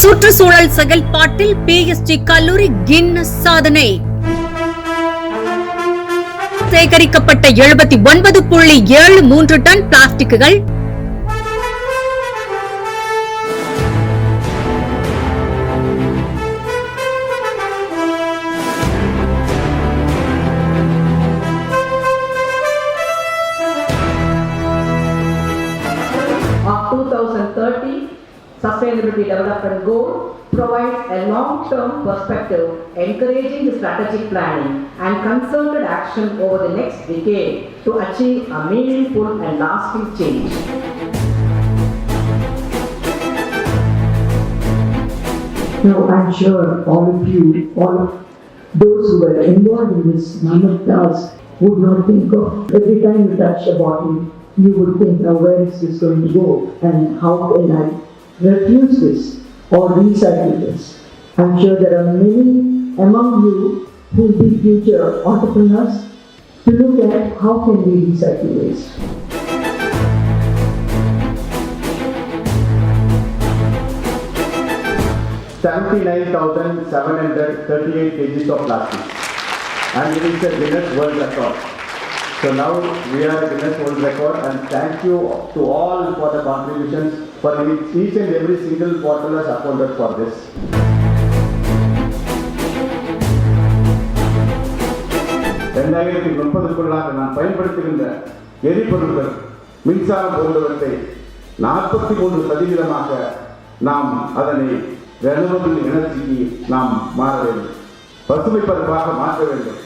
சுற்றுச்சூழல் செயல்பாட்டில் PSG கல்லூரி கின்னஸ் சாதனை. சேகரிக்கப்பட்ட 79.73 ton பிளாஸ்டிக்குகள் of 2030 Sustainability Development Goal provides a long-term perspective, encouraging the strategic planning and concerted action over the next decade to achieve a meaningful and lasting change. Now I'm sure all of you, all of those who were involved in this mammoth task would not think of every time you touch a bottle, you would think, now where is this going to go and how can I refuse this or recycle this. I'm sure there are many among you who will be future entrepreneurs to look at how can we recycle waste. $79,738 kgs of plastic, and it is a Guinness World Record. So now we are Guinness World Record, and thank you to all for the contributions for each and every single bottle has accounted for this. நான் பயன்படுத்துகின்ற எரிபொருட்கள் மின்சாரம் போன்றவற்றை 43% நாம் அதனை renewable எனர்ஜிக்கு நாம் மாற வேண்டும், பசுமை பரப்பாக மாற்ற வேண்டும்.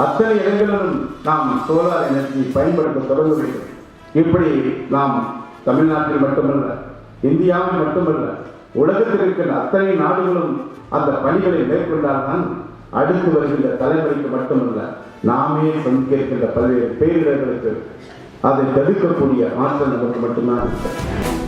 அத்தனை இடங்களிலும் நாம் சோலார் எனர்ஜி பயன்படுத்த தொடங்க வேண்டும். இப்படி நாம் தமிழ்நாட்டில் மட்டுமல்ல, இந்தியாவில் மட்டுமல்ல, உலகத்தில் இருக்கிற அத்தனை நாடுகளும் அந்த பணிகளை மேற்கொண்டால்தான் அடுத்து வருகின்ற தலைமுறைக்கு மட்டுமல்ல, நாமே சந்திக்கின்ற பல்வேறு பேரிடர்களுக்கு அதை தடுக்கக்கூடிய ஆற்றல் நமக்கு மட்டும்தான் இருக்கிறது.